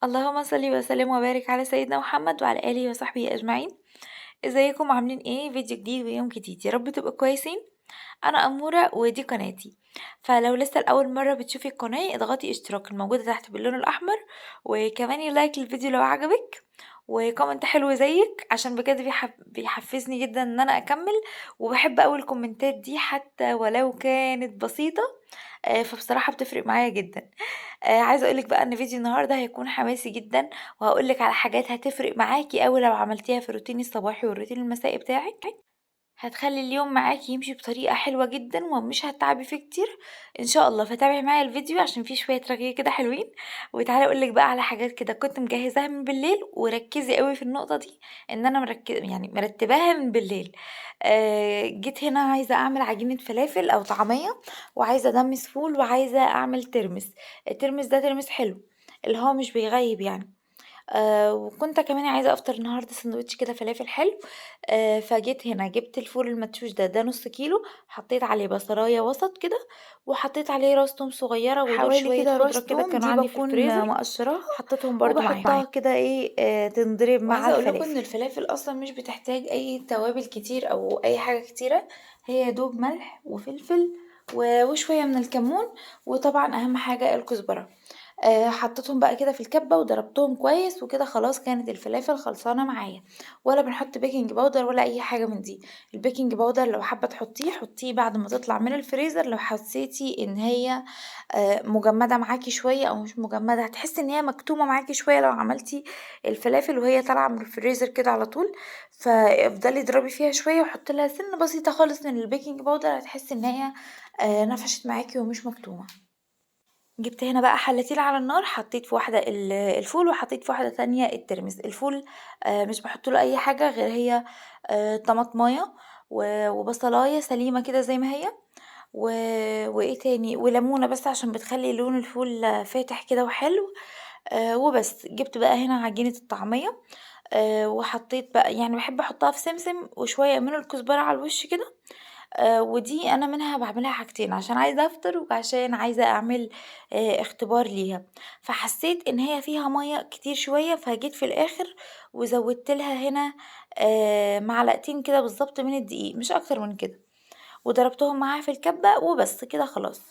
اللهم صل وسلم وبارك على سيدنا محمد وعلى آله وصحبه أجمعين. ازيكم عاملين ايه؟ فيديو جديد ويوم جديد، يا رب تبقوا كويسين. انا اموره ودي قناتي. فلو لسه لاول مره بتشوفي القناه اضغطي اشتراك الموجوده تحت باللون الاحمر، وكمان لايك للفيديو لو عجبك، وكومنت حلو زيك عشان بجد بيحفزني جدا ان انا اكمل. وبحب اوي الكومنتات دي حتى ولو كانت بسيطه. فبصراحه بتفرق معايا جدا. عايزة أقول لِك بقى إن فيديو النهارده هيكون حماسي جدًا، وهاقول لِك على حاجات هتفرق معاكِ أوي لو عملتيها في الروتين الصباحي والروتين المسائي بتاعِك، هتخلّي اليوم معاكِ يمشي بطريقة حلوة جدًا ومش هتتعبي فيه كتير إن شاء الله. فتابعي معايا الفيديو عشان فيه شوية رغي كده حلوين، وتعالي أقول لِك بقى على حاجات كده كنت مجهزاها من بالليل، وركّزي أوي في النقطة دي، إن أنا يعني مرتباها من بالليل. جيت هنا عايزة أعمل عجينة فلافل أو طعمية، وعايزة أدمّس فول، وعايزة أعمل ترمس. الترمس ده ترمس حلو، اللي هو مش بيغيّب يعني. وكنت كمان عايزة أفطر النهارده ساندوتش كده فلافل حلو. فجيت هنا جبت الفول المدشوش ده نُص كيلو، حطيت عليه بصلاية وسط كده، وحطيت عليه راس توم صغيرة ودول حوالي شوية كده خضرة راس كده توم كانوا دي عندي في باكون الفريزر، مقشّراها حطيتهم برضه معاها. وباحطها كده إيه، تنضرب مع وعايزة أقول لكم إن الفلافل. الفلافل أصلًا مش بتحتاج أي توابل كتير أو أي حاجة كتيرة، هي يا دوب ملح وفلفل وشوية من الكمون، وطبعًا أهم حاجة الكزبرة. حطيتهم بقى كده في الكبة وضربتهم كويس وكده خلاص كانت الفلافل خلصانة معايا، ولا بنحط baking powder ولا أي حاجة من دي. الbaking powder لو حابة تحطيه حطيه بعد ما تطلع من الفريزر، لو حسيتِ إن هي مجمدة معاكِ شوية أو مش مجمدة، هتحسي إن هي مكتومة معاكِ شوية لو عملتِ الفلافل وهي طالعة من الفريزر كده على طول. فافضلي اضربي فيها شوية وحطي لها سِنّة بسيطة خالص من الbaking powder، هتحسي إن هي نفشت معاكِ ومش مكتومة. جبت هنا بقى حلتين على النار، حطيت في واحدة الفول، وحطيت في واحدة تانية الترمس. الفول مش باحط له أي حاجة غير هي طماطماية وبصلاية سليمة كده زي ما هي، و وإيه تاني، وليمونة بس عشان بتخلّي لون الفول فاتح كده وحلو. وبس. جبت بقى هنا عجينة الطعمية، وحطيت بقى يعني باحب أحطها في سمسم وشوية من الكزبرة على الوش كده. ودي أنا منها باعملها حاجتين، عشان عايزة أفطر وعشان عايزة أعمل اختبار ليها. فحسيت إن هي فيها مَيّة كتير شوية، فجيت في الآخر وزوّدت لها هنا معلقتين كده بالضبط من الدقيق، مش أكتر من كده، وضربتهم معاها في الكبة وبس كده خلاص.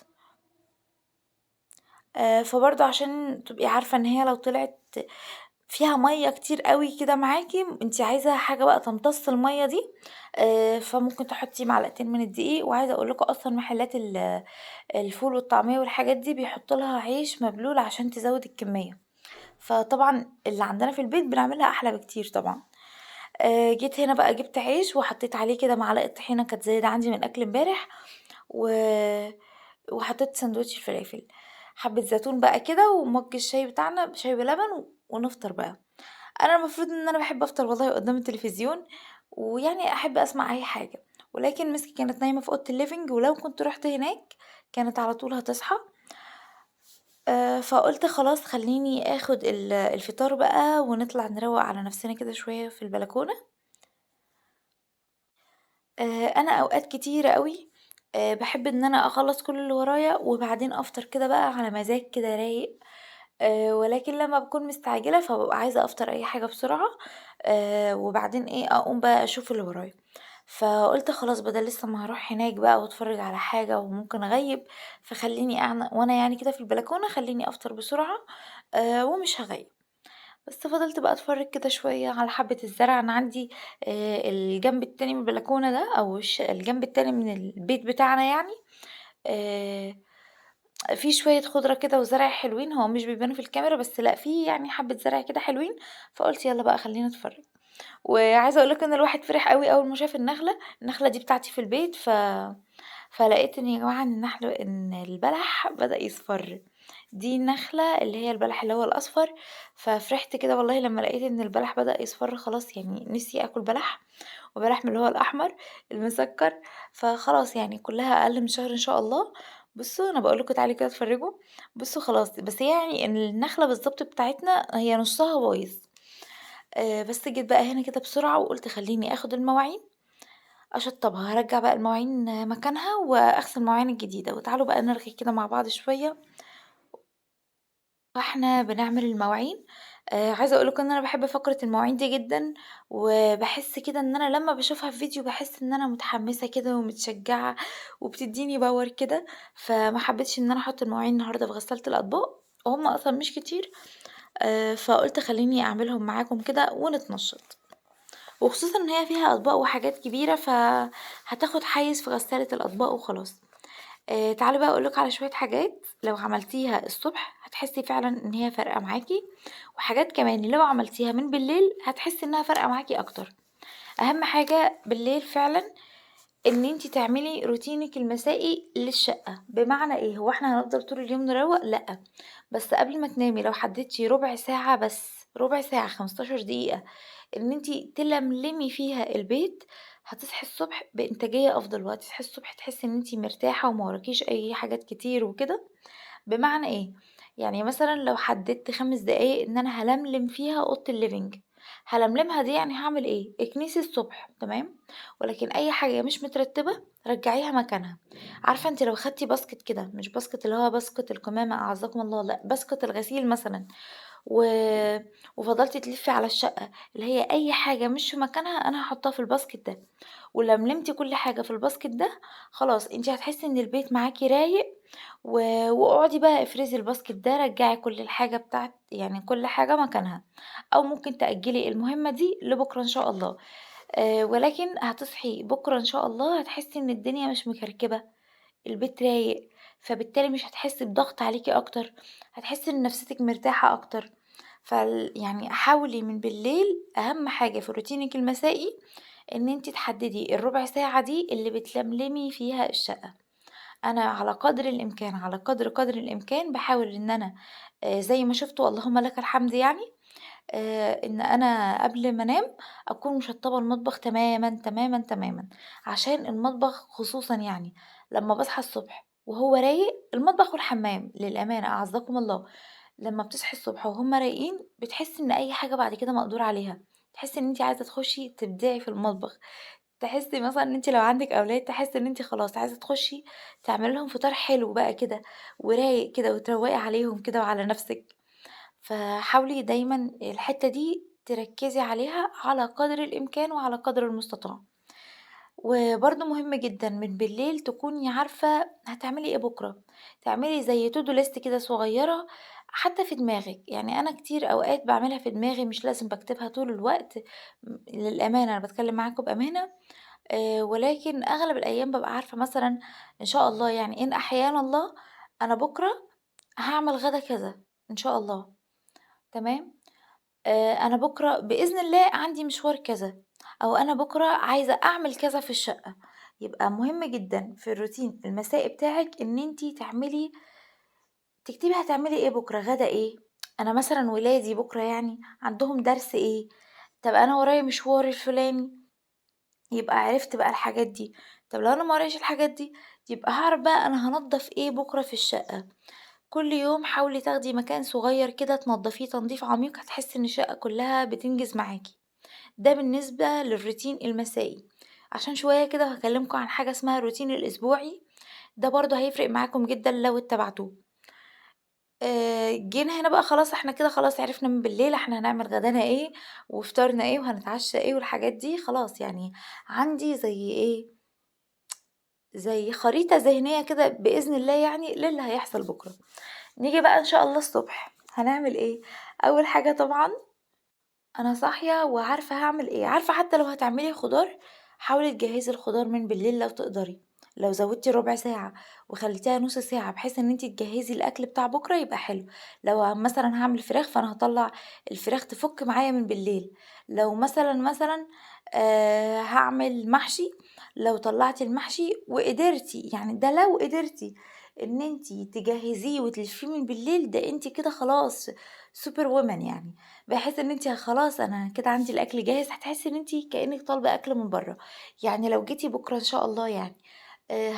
فبرضه عشان تبقي عارفة إن هي لو طلعت فيها مَيّة كتير أوي كده معاكِ، أنتِ عايزة حاجة بقى تمتص المَيّة دي، فممكن تحطي معلقتين من الدقيق. وعايزة أقول لكم أصلًا محلات الفول والطعمية والحاجات دي بيحطوا لها عيش مبلول عشان تزود الكمية، فطبعًا اللي عندنا في البيت بنعملها أحلى بكتير طبعًا. جيت هنا بقى جبت عيش وحطيت عليه كده معلقة طحينة كانت زايدة عندي من أكل امبارح، و وحطيت ساندوتش الفلافل، حبة زيتون بقى كده ومَج الشاي بتاعنا شاي بلبن ونفطر بقى. أنا المفروض إن أنا باحب أفطر والله قدّام التلفزيون، ويعني أحب أسمع أي حاجة، ولكن مسكي كانت نايمة في أوضة الliving، ولو كنت رُحت هناك كانت على طول هتصحى. فقُلت خلاص خلّيني آخد الفطار بقى ونطلع نروّق على نفسنا كده شوية في البلكونة. أنا أوقات كتيرة أوي باحب إن أنا أخلّص كل اللي ورايا وبعدين أفطر كده بقى على مزاج كده رايق. ولكن لمّا باكون مستعجلة فبابقى عايزة أفطر أي حاجة بسرعة، وبعدين إيه أقوم بقى أشوف اللي ورايا. فقُلت خلاص بدل لسه ما هاروح هناك بقى وأتفرج على حاجة وممكن أغيّب، فخلّيني وأنا يعني كده في البلكونة خلّيني أفطر بسرعة ومش هاغيّب. بس فضلت بقى أتفرج كده شوية على حبة الزرع. أنا عندي الجنب التاني من البلكونة ده أو الجنب التاني من البيت بتاعنا يعني، آآ في شوية خضرة كده وزرع حلوين، هو مش بيبانوا في الكاميرا بس لأ في يعني حبة زرع كده حلوين، فقُلت يالّا بقى خلّيني أتفرّج. وعايزة أقول لكم إن الواحد فرح أوي أول ما شاف النخلة. النخلة دي بتاعتي في البيت، فلقيت إن يا جماعة إن البلح بدأ يصفر. دي النخلة اللي هي البلح اللي هو الأصفر، ففرحت كده والله لمّا لقيت إن البلح بدأ يصفر خلاص، يعني نفسي آكل بلح، وبلح من اللي هو الأحمر المسكّر. فخلاص يعني كلّها أقل من شهر إن شاء الله. بُصّوا أنا باقول لكم تعالوا كده اتفرّجوا. بُصّوا خلاص، بس هي يعني النخلة بالضبط بتاعتنا هي نُصّها بايظ. بس جيت بقى هنا كده بسرعة وقُلت خلّيني آخُد المواعين أشطّبها، هارجّع بقى المواعين مكانها وأغسل المواعين الجديدة، وتعالوا بقى نرغي كده مع بعض شوية. فإحنا بنعمل المواعين. عايزة أقول لكم إن أنا باحب فقرة المواعين دي جدًا، وباحس كده إن أنا لمّا باشوفها في فيديو باحس إن أنا متحمسة كده ومتشجعة وبتدّيني power كده، فما حبيتش إن أنا أحط المواعين النهارده في غسالة الأطباق، وهُم أصلًا مش كتير. فقُلت خلّيني أعملهم معاكم كده ونتنشّط، وخصوصًا إن هي فيها أطباق وحاجات كبيرة فهتاخد حيّز في غسالة الأطباق وخلاص. تعالوا بقى أقول لكم على شوية حاجات لو عملتيها الصبح هتحسي فعلًا إن هي فارقة معاكِ، وحاجات كمان لو عملتيها من بالليل هتحسي إنها فارقة معاكِ أكتر. أهم حاجة بالليل فعلًا إن أنتِ تعملي روتينِك المسائي للشقة، بمعنى إيه؟ هو إحنا هنفضل طول اليوم نروّق؟ لأ، بس قبل ما تنامي لو حددتِ ربع ساعة بس، ربع ساعة 15 دقيقة إن أنتِ تلملمي فيها البيت، هتصحي الصبح بإنتاجية أفضل، وهتصحي الصبح تحسي إن أنتِ مرتاحة وما وراكيش أي حاجات كتير وكده. بمعنى إيه؟ يعني مثلًا لو حددت 5 دقايق إن أنا هالملم فيها أوضة الliving، هالملمها دي يعني هاعمل إيه؟ اكنسي الصبح تمام، ولكن أي حاجة مش مترتبة رجعيها مكانها. عارفة أنتِ لو خدتِ باسكت كده، مش باسكت اللي هو باسكت القمامة أعزكم الله، لأ باسكت الغسيل مثلًا، و وفضلتِ تلفي على الشقة، اللي هي أي حاجة مش في مكانها أنا هاحطها في الباسكت ده، ولملمتِ كل حاجة في الباسكت ده، خلاص أنتِ هتحسي إن البيت معاكِ رايق. و واقعدي بقى افرزي الباسكت ده، رجّعي كل الحاجة يعني كل حاجة مكانها، أو ممكن تأجّلي المهمة دي لبُكرة إن شاء الله. ولكن هتصحي بُكرة إن شاء الله هتحسي إن الدنيا مش مكركبة، البيت رايق، فبالتالي مش هتحسي بضغط عليكِ أكتر، هتحسي إن نفسيتِك مرتاحة أكتر. يعني حاولي من بالليل أهم حاجة في روتينِك المسائي إن أنتِ تحددي الربع ساعة دي اللي بتلملمي فيها الشقة. أنا على قدر الإمكان، على قدر الإمكان باحاول إن أنا زي ما شُفتوا اللهم لك الحمد يعني، إن أنا قبل ما أنام أكون مشطّبة المطبخ تمامًا، تمامًا، تمامًا، عشان المطبخ خصوصًا يعني لمّا باصحى الصبح وهو رايق، المطبخ والحمام للأمانة أعزكم الله، لمّا بتصحي الصبح وهُم رايقين بتحسّي إن أي حاجة بعد كده مقدور عليها، تحسّي إن أنتِ عايزة تخشي تبدعي في المطبخ. تحسي مثلًا إن أنتِ لو عندِك أولاد تحسي إن أنتِ خلاص عايزة تخشي تعملي لهم فطار حلو بقى كده ورايق كده وتروّقي عليهم كده وعلى نفسِك. فحاولي دايمًا الحتّة دي تركّزي عليها على قدر الإمكان وعلى قدر المستطاع. وبرضه مهم جدًا من بالليل تكوني عارفة هتعملي إيه بُكرة، تعملي زي to do list كده صغيّرة حتى في دماغِك، يعني أنا كتير أوقات باعملها في دماغي مش لازم باكتبها طول الوقت. للأمانة أنا باتكلم معاكم بأمانة. ولكن أغلب الأيام بابقى عارفة مثلًا إن شاء الله يعني إن أحيانا الله أنا بُكرة هاعمل غدا كذا إن شاء الله، تمام. أنا بُكرة بإذن الله عندي مشوار كذا، أو أنا بُكرة عايزة أعمل كذا في الشقة. يبقى مهم جدًا في الروتين المسائي بتاعِك إن أنتِ تكتبي هتعملي إيه بُكرة، غدا إيه، أنا مثلًا ولادي بُكرة يعني عندهم درس إيه، طب أنا ورايا مشوار الفلاني. يبقى عرفت بقى الحاجات دي. طب لو أنا ما وراياش الحاجات دي، يبقى هاعرف بقى أنا هانضّف إيه بكرة في الشقة. كل يوم حاولي تاخدي مكان صغير كده تنضّفيه تنضيف عميق، هتحسي إن الشقة كلها بتنجز معاكِ. ده بالنسبة للروتين المسائي. عشان شوية كده هاكلمكم عن حاجة اسمها الروتين الأسبوعي، ده برضه هيفرق معاكم جدًا لو اتبعتوه. جينا هنا بقى خلاص إحنا كده خلاص عرفنا من بالليل إحنا هنعمل غدانا إيه، وفطارنا إيه، وهنتعشى إيه والحاجات دي، خلاص يعني عندي زي إيه، زي خريطة ذهنية كده بإذن الله يعني للي هيحصل بكرة. نيجي بقى إن شاء الله الصبح هنعمل إيه. أول حاجة طبعا أنا صاحية وعارفة هاعمل إيه، عارفة حتى لو هتعملي خضار حاولي تجهزي الخضار من بالليل لو تقدري، لو زودتي ربع ساعة وخليتيها نص ساعة بحيث إن انتي تجهزي الأكل بتاع بكرة يبقى حلو. لو مثلا هعمل فراخ فأنا هطلع الفراخ تفك معايا من بالليل. لو مثلا هعمل محشي، لو طلعتي المحشي وقدرتي يعني ده لو قدرتي إن انتي تجهزيه وتلفيه من بالليل ده انتي كده خلاص سوبر وومن يعني. بحيث إن أنتِ خلاص أنا كده عندي الأكل جاهز، هتحسي إن أنتِ كأنِك طالبة أكل من برّه. يعني لو جيتِ بكرة إن شاء الله يعني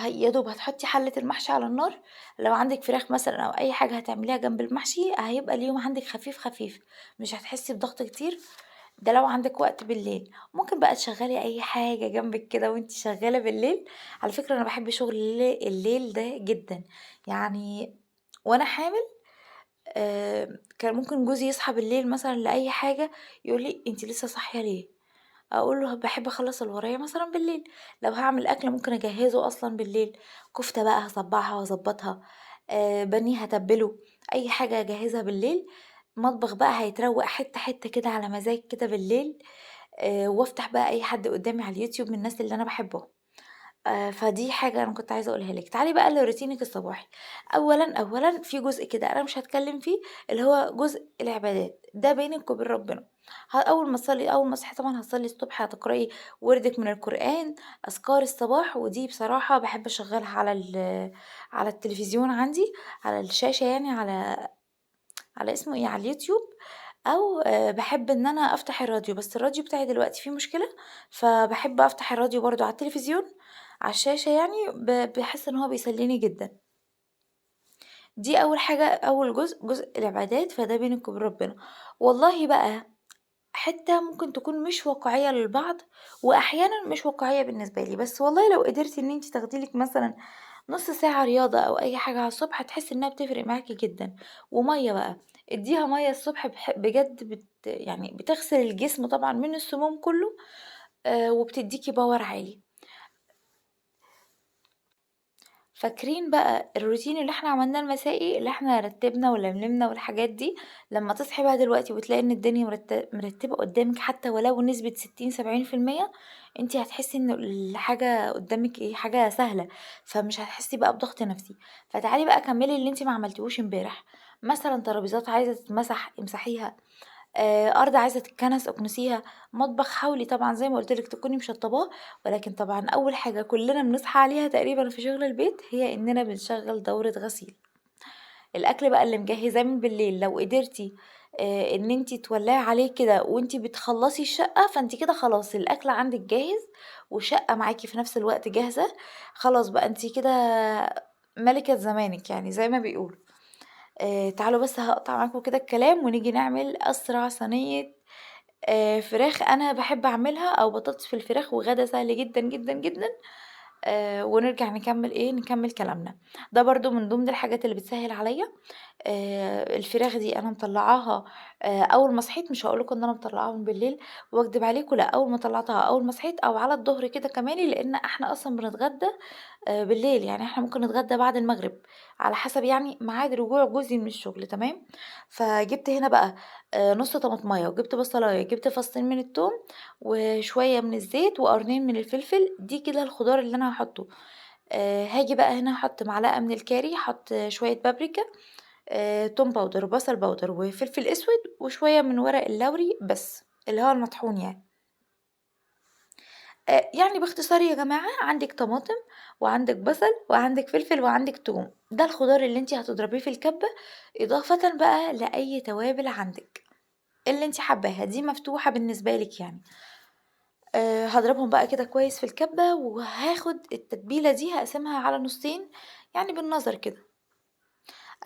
يا دوب هتحطي حلة المحشي على النار، لو عندِك فراخ مثلًا أو أي حاجة هتعمليها جنب المحشي، هيبقى اليوم عندِك خفيف، خفيف، مش هتحسي بضغط كتير. ده لو عندِك وقت بالليل. ممكن بقى تشغّلي أي حاجة جنبِك كده وأنتِ شغّالة بالليل. على فكرة أنا باحب شغل الليل ده جدًا، يعني وأنا حامل كان ممكن جوزي يصحى بالليل مثلًا لأي حاجة يقول لي: "أنتِ لسه صاحية ليه؟" أقول له: "باحب أخلّص اللي ورايا مثلًا بالليل." لو هاعمل أكل ممكن أجهّزه أصلًا بالليل، كفتة بقى هاصبّعها وأضبّطها، بانيه هاتبّله، أي حاجة أجهّزها بالليل. المطبخ بقى هيتروّق حتّة، حتّة كده على مزاج كده بالليل، وأفتح بقى أي حد قدّامي على اليوتيوب من الناس اللي أنا باحبهم. فدي حاجة أنا كنت عايزة أقولها لِك. تعالي بقى لروتينِك الصباحي. أولًا في جزء كده أنا مش هاتكلم فيه، اللي هو جزء العبادات، ده بينِك وبين ربنا. أول ما تصحي طبعًا هتصلي الصبح، هتقرأي وردِك من القرآن، أذكار الصباح، ودي بصراحة باحب أشغّلها على التلفزيون عندي، على الشاشة يعني على اسمه إيه، على اليوتيوب، أو باحب إن أنا أفتح الراديو، بس الراديو بتاعي دلوقتي فيه مشكلة، فباحب أفتح الراديو برضه على التلفزيون، على الشاشة يعني، باحس إن هو بيسليني جدًا. دي أول حاجة، أول جزء العبادات، فده بينِك وبين ربنا. والله بقى حتّة ممكن تكون مش واقعية للبعض، وأحيانًا مش واقعية بالنسبة لي، بس والله لو قدرتِ إن أنتِ تاخدي لِك مثلًا نُص ساعة رياضة أو أي حاجة على الصبح، هتحسّي إنها بتفرق معاكِ جدًا. ومَيّة بقى، ادّيها مَيّة الصبح بجد يعني بتغسل الجسم طبعًا من السموم كلّه، وبتدّيكِ power عالي. فاكرين بقى الروتين اللي إحنا عملناه المسائي، اللي إحنا رتّبنا ولملمنا والحاجات دي، لمّا تصحي بقى دلوقتي وتلاقي إن الدنيا مرتّبة قدّامِك حتى ولو نسبة 60، 70%، أنتِ هتحسّي إن الحاجة قدّامِك إيه، حاجة سهلة، فمش هتحسّي بقى بضغط نفسي. فتعالي بقى كمّلي اللي أنتِ ما عملتيهوش امبارح، مثلًا ترابيزات عايزة تتمسح امسحيها، أرض عايزة تتكنس اكنسيها، مطبخ حاولي طبعًا زي ما قُلت لِك تكوني مشطّباه، ولكن طبعًا أول حاجة كلّنا بنصحى عليها تقريبًا في شغل البيت هي إننا بنشغّل دورة غسيل. الأكل بقى اللي مجهّزاه من بالليل لو قدرتِ إن أنتِ تولّعي عليه كده وأنتِ بتخلّصي الشقة، فأنتِ كده خلاص الأكل عندِك جاهز، والشقة معاكِ في نفس الوقت جاهزة، خلاص بقى أنتِ كده ملكة زمانِك يعني زي ما بيقولوا. تعالوا بس هاقطع معاكم كده الكلام ونيجي نعمل أسرع صينية فراخ أنا باحب أعملها، أو بطاطس في الفراخ، وغدا سهل جدًا، جدًا، جدًا. ونرجع نكمّل كلامنا. ده برضه من ضمن الحاجات اللي بتسهّل عليَّ. الفراخ دي أنا مطلّعاها أول ما صحيت، مش هاقول لكم إن أنا مطلّعاها من بالليل واكدب عليكم، لأ، أول ما طلّعتها أول ما صحيت أو على الضهر كده كمالي، لإن إحنا أصلًا بنتغدى بالليل، يعني إحنا ممكن نتغدى بعد المغرب، على حسب يعني ميعاد رجوع جوزي من الشغل، تمام. فجِبت هنا بقى نُص طماطماية، وجِبت بصلاية، جِبت فصّين من التوم، وشوية من الزيت، وقرنين من الفلفل، دي كده الخضار اللي أنا هاحطه. هاجي بقى هنا أحط معلقة من الكاري، أحط شوية بابريكا، توم باودر وبصل باودر وفلفل أسود، وشوية من ورق اللوري بس، اللي هو المطحون يعني. يعني باختصار يا جماعة، عندِك طماطم وعندِك بصل وعندِك فلفل وعندِك توم، ده الخضار اللي أنتِ هتضربيه في الكبة، إضافةً بقى لأي توابل عندِك، اللي أنتِ حاباها، دي مفتوحة بالنسبة لِك يعني. هاضربهم بقى كده كويس في الكبة، وهاخد التتبيلة دي هاقسمها على نُصّين، يعني بالنظر كده.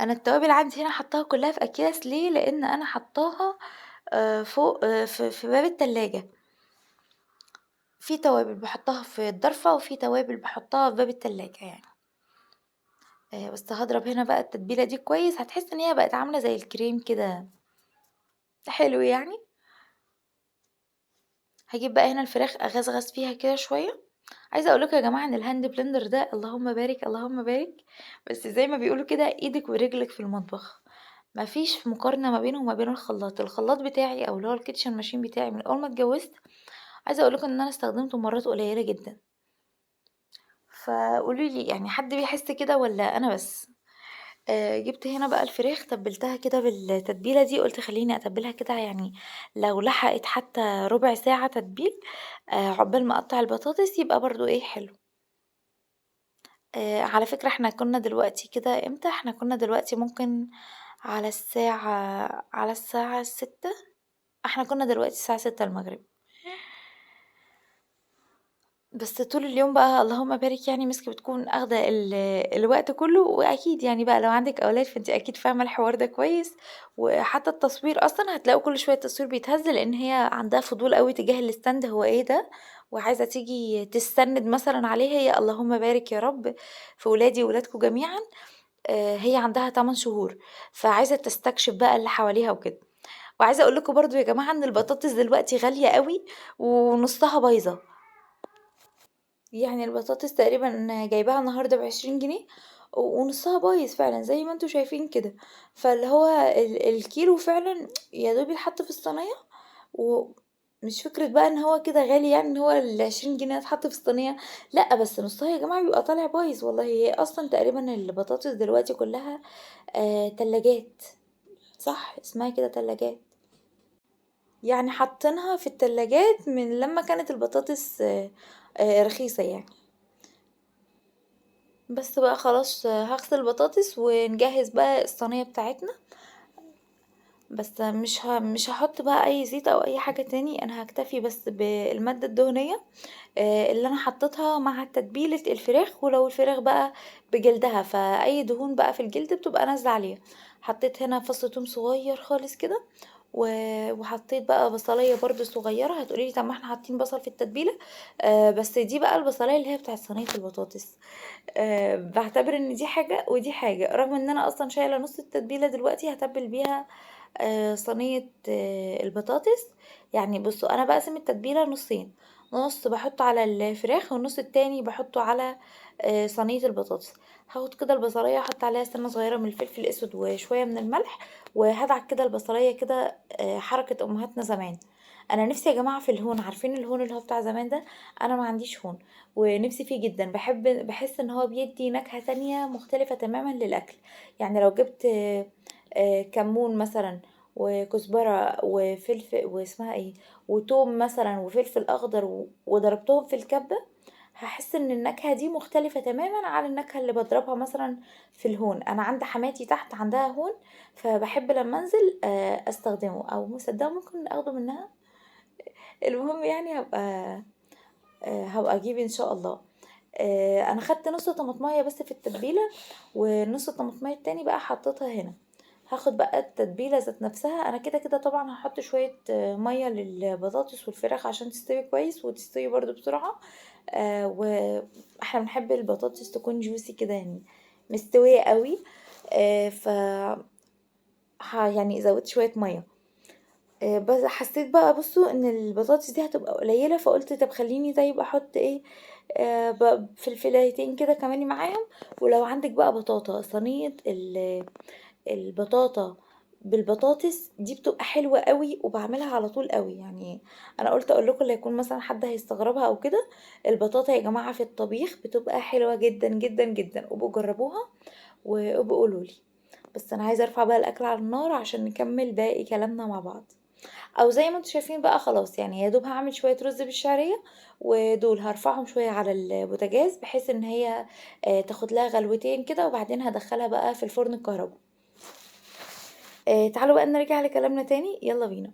أنا التوابل عندي هنا حاطاها كلها في أكياس ليه؟ لإن أنا حاطاها فوق في باب التلاجة. في توابل باحطها في الضرفة، وفي توابل باحطها في باب التلاجة يعني. بس هاضرب هنا بقى التتبيلة دي كويس، هتحسي إن هي بقت عاملة زي الكريم كده، حلو يعني. هاجيب بقى هنا الفراخ أغزغز فيها كده شوية. عايزة أقول لكم يا جماعة إن الهاند بلندر ده اللهم بارك، اللهم بارك، بس زي ما بيقولوا كده إيدِك ورجلِك في المطبخ، ما فيش مقارنة ما بينه وما بين الخلاط. الخلاط بتاعي أو اللي هو الكيتشن ماشين بتاعي من أول ما اتجوزت، عايزة أقول لكم إن أنا استخدمته مرات قليلة جدًا. فقولوا لي يعني حد بيحس كده والّا أنا بس؟ جِبت هنا بقى الفراخ تبّلتها كده بالتتبيلة دي، قُلت خلّيني أتبّلها كده يعني لو لحقت حتى ربع ساعة تتبيل، عقبال ما أقطّع البطاطس يبقى برضه إيه حلو. على فكرة إحنا كُنّا دلوقتي كده إمتى، إحنا كُنّا دلوقتي ممكن على الساعة 18:00، إحنا كُنّا دلوقتي الساعة 18:00 المغرب. بس طول اليوم بقى اللهم بارك يعني مسك بتكون آخدة الوقت كله، وأكيد يعني بقى لو عندِك أولاد فأنتِ أكيد فاهمة الحوار ده كويس، وحتى التصوير أصلًا هتلاقوا كل شوية التصوير بيتهز، لإن هي عندها فضول أوي تجاه الstand هو إيه ده، وعايزة تيجي تستند مثلًا عليه. هي اللهم بارك يا رب في ولادي وولادكم جميعًا. هي عندها 8 شهور، فعايزة تستكشف بقى اللي حواليها وكده. وعايزة أقول لكم برضه يا جماعة إن البطاطس دلوقتي غالية أوي ونُصّها بايظة. يعني البطاطس تقريبًا جايباها النهارده ب20 جنيه ونُصّها بايظ فعلًا زي ما أنتم شايفين كده. فاللي هو الكيلو فعلًا يا دوب يتحط في الصينية، ومش فكرة بقى إن هو كده غالي يعني إن هو ال20 جنيه هيتحط في الصينية، لأ بس نُصّها يا جماعة بيبقى طالع بايظ والله. هي أصلًا تقريبًا البطاطس دلوقتي كلّها تلاجات، صح اسمها كده تلاجات. يعني حاطينها في التلاجات من لمّا كانت البطاطس رخيصة يعني. بس بقى خلاص هاغسل البطاطس ونجهّز بقى الصينية بتاعتنا. بس مش هاحط بقى أي زيت أو أي حاجة تاني، أنا هاكتفي بس بالمادة الدهنية اللي أنا حطيتها مع تتبيلة الفراخ، ولو الفراخ بقى بجلدها فأي دهون بقى في الجلد بتبقى نازلة عليها. حطيت هنا فص توم صغير خالص كده، و وحطيت بقى بصلاية برضه صغيرة. هتقولي لي طب ما إحنا حاطين بصل في التتبيلة، بس دي بقى البصلاية اللي هي بتاعة صينية البطاطس. باعتبر إن دي حاجة ودي حاجة، رغم إن أنا أصلًا شايلة نُص التتبيلة دلوقتي هاتبّل بيها صينية البطاطس. يعني بُصّوا أنا باقسم التتبيلة نُصّين، نُص باحطه على الفراخ والنُص التاني باحطه على صينية البطاطس. هاخد كده البصلاية أحط عليها سِنّة صغيرة من الفلفل الأسود وشوية من الملح، وهادعك كده البصلاية كده حركة أمهاتنا زمان. أنا نِفْسي يا جماعة في الهون، عارفين الهون اللي هو بتاع زمان ده؟ أنا ما عنديش هون، ونِفْسي فيه جدًا. باحس إن هو بيدّي نكهة تانية مختلفة تمامًا للأكل. يعني لو جِبت كمون مثلًا وكزبرة واسمها إيه، وتوم مثلًا وفلفل أخضر وضربتهم في الكبة، هاحس إن النكهة دي مختلفة تمامًا عن النكهة اللي باضربها مثلًا في الهون. أنا عند حماتي تحت عندها هون، فباحب لمّا أنزل أستخدمه، أو مصدقة ممكن آخده منها. المهم يعني هابقى أجيب إن شاء الله. أنا خدت نُص طماطماية بس في التتبيلة، والنُص الطماطماية التاني بقى حطيتها هنا. هاخد بقى التتبيلة ذات نفسها. أنا كده طبعًا هاحط شوية مَيّة للبطاطس والفراخ عشان تستوي كويس وتستوي برضه بسرعة. وإحنا بنحب البطاطس تكون juicy كده يعني مستوية أوي. ف يعني زوّدت شوية مَيّة. بس حسيت بقى بُصّوا إن البطاطس دي هتبقى قليلة، فقُلت طب خلّيني طيب أحط إيه، فلفلايتين كده كمان معاهم. ولو عندِك بقى بطاطا، صينية البطاطا بالبطاطس دي بتبقى حلوة أوي وباعملها على طول أوي. يعني أنا قُلت أقول لكم ليكون مثلًا حد هيستغربها أو كده. البطاطا يا جماعة في الطبيخ بتبقى حلوة جدًا، جدًا، جدًا، وابقوا جرّبوها وابقوا قولوا لي. بس أنا عايزة أرفع بقى الأكل على النار عشان نكمّل باقي كلامنا مع بعض. أو زي ما أنتم شايفين بقى خلاص يعني يا دوب هاعمل شوية رز بالشعرية، ودول هارفعهم شوية على البوتاجاز بحيث إن هي تاخد لها غلوتين كده، وبعدين هادخّلها بقى في الفرن الكهربا. تعالوا بقى نرجع لكلامنا تاني، يالّا بينا.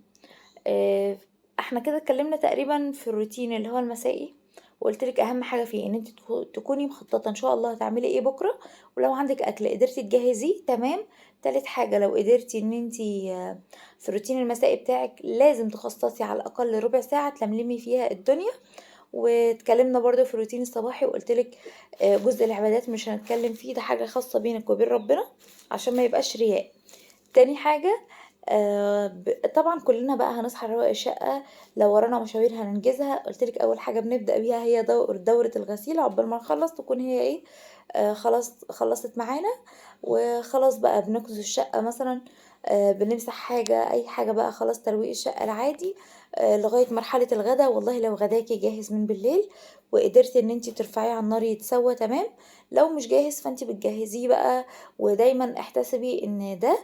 آآ إحنا كده اتكلمنا تقريبًا في الروتين اللي هو المسائي، وقُلت لك أهم حاجة فيه إن أنتِ تكوني مخططة إن شاء الله هتعملي إيه بكرة، ولو عندِك أكل قدرتِ تجهّزيه تمام. تالت حاجة لو قدرتِ إن أنتِ في الروتين المسائي بتاعِك لازم تخصصي على الأقل ربع ساعة تلملمي فيها الدنيا. واتكلمنا برضه في الروتين الصباحي وقُلت لِك جزء العبادات مش هنتكلم فيه، ده حاجة خاصة بينِك وبين ربنا عشان ما يبقاش رياء. تاني حاجة طبعًا كلّنا بقى هنصحى نروّق الشقة، لو ورانا مشاوير هننجزها. قُلت لِك أول حاجة بنبدأ بيها هي دورة الغسيل، عقبال ما نخلّص تكون هي إيه، خلاص خلّصت معانا. وخلاص بقى بنكنس الشقة مثلًا، بنمسح حاجة، أي حاجة بقى خلاص ترويق الشقة العادي لغاية مرحلة الغدا. والله لو غداكِ جاهز من بالليل وقدرتِ إن أنتِ ترفعيه على النار يتسوى تمام. لو مش جاهز فأنتِ بتجهّزيه بقى. ودايمًا احتسبي إن ده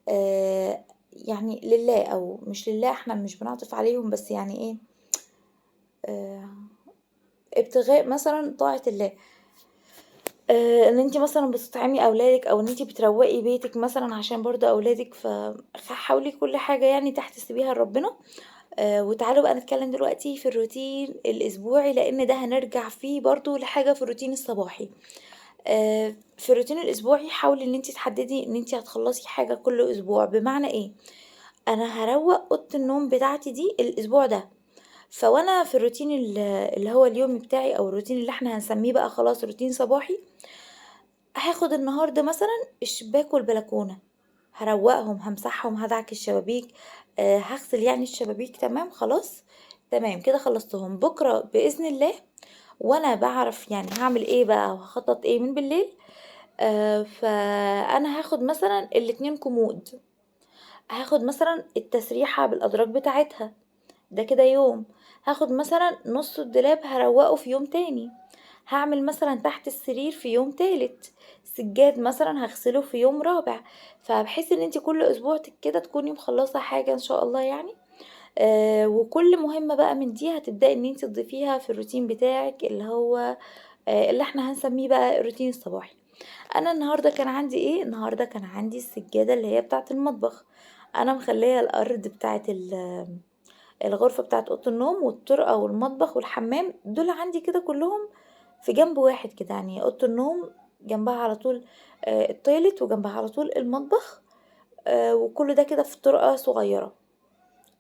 آآ يعني لله أو مش لله، إحنا مش بنعطف عليهم بس يعني إيه، آآ ابتغاء مثلًا طاعة الله. إن أنتِ مثلًا بتطعمي أولادِك أو إن أنتِ بتروّقي بيتِك مثلًا عشان برضه أولادِك، حاولي كل حاجة يعني تحتسبيها لربنا. وتعالوا بقى نتكلم دلوقتي في الروتين الأسبوعي، لإن ده هنرجع فيه برضه لحاجة في الروتين الصباحي. في الروتين الأسبوعي حاولي إن أنتِ تحددي إن أنتِ هتخلّصي حاجة كل أسبوع. بمعنى إيه؟ أنا هاروّق أوضة النوم بتاعتي دي الأسبوع ده. وأنا في الروتين اللي هو اليومي بتاعي أو الروتين اللي إحنا هنسميه بقى خلاص روتين صباحي، هاخد النهاردة مثلا الشباك والبلكونة، هروقهم، همسحهم، هدعك الشبابيك، هغسل يعني الشبابيك. تمام خلاص، تمام كده خلصتهم. بكرة بإذن الله وانا بعرف يعني هعمل ايه بقى وهخطط ايه من بالليل. فانا هاخد مثلا الاتنين كومود، هاخد مثلا التسريحة بالادراج بتاعتها، ده كده يوم. هاخد مثلا نص الدولاب هروقه في يوم تاني، هعمل مثلا تحت السرير في يوم تالت، سجاد مثلا هغسله في يوم رابع. فبحيث ان انت كل اسبوع كده تكوني مخلصة حاجة ان شاء الله يعني. وكل مهمة بقى من دي هتبدأي ان انت تضيفيها في الروتين بتاعك، اللي هو اللي احنا هنسميه بقى الروتين الصباحي. انا النهارده كان عندي ايه؟ النهارده كان عندي السجادة اللي هي بتاعة المطبخ. انا مخليه الارض بتاعة الغرفة بتاعة اوضة النوم والطرقة والمطبخ والحمام دول عندي كده كلهم في جنب واحد كده، يعني اوضة النوم جنبها على طول التويلت، وجنبها على طول المطبخ، وكل ده كده في طرقة صغيرة.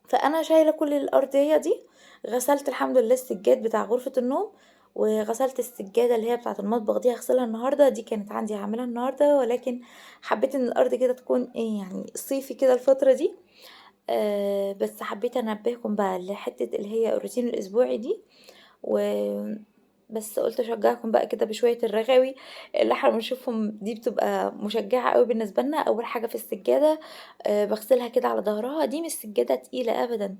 فانا شايله كل الارضيه دي، غسلت الحمد لله السجاد بتاع غرفه النوم، وغسلت السجاده اللي هي بتاعه المطبخ دي هغسلها النهارده، دي كانت عندي هعملها النهارده، ولكن حبيت ان الارض كده تكون ايه يعني صيفي كده الفتره دي. بس حبيت انبهكم بقى لحته اللي هي الروتين الاسبوعي دي، و بس قلت اشجعكم بقى كده بشويه الرغاوي اللي احنا بنشوفهم دي، بتبقى مشجعه قوي بالنسبه لنا. اول حاجه في السجاده بغسلها كده على ظهرها، دي مش سجاده تقيله ابدا،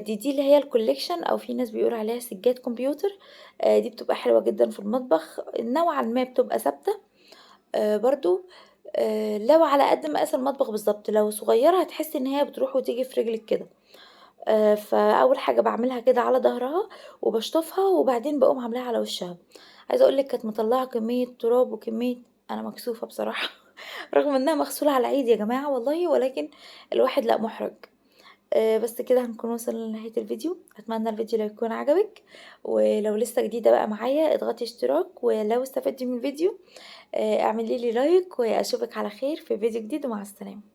دي اللي هي الكوليكشن، او في ناس بيقولوا عليها سجاد كمبيوتر. دي بتبقى حلوة جدا في المطبخ، نوعا ما بتبقى ثابتة برضو. لو على قد مقاس المطبخ بالظبط، لو صغيرة هتحسي ان هي بتروح وتيجي في رجلك كده. فاول حاجة بعملها كده على ظهرها وبشطفها، وبعدين بقوم عاملاها على وشها. عايزة اقولك كانت مطلعة كمية تراب وكمية، انا مكسوفة بصراحة رغم انها مغسولة على عيد يا جماعة والله، ولكن الواحد لا محرج. بس كده هنكون وصلنا لنهاية الفيديو. اتمنى الفيديو لو يكون عجبك، ولو لسه جديدة بقى معايا اضغطي اشتراك، ولو استفدتي من الفيديو اعملي لي لايك، واشوفك على خير في فيديو جديد، ومع السلامة.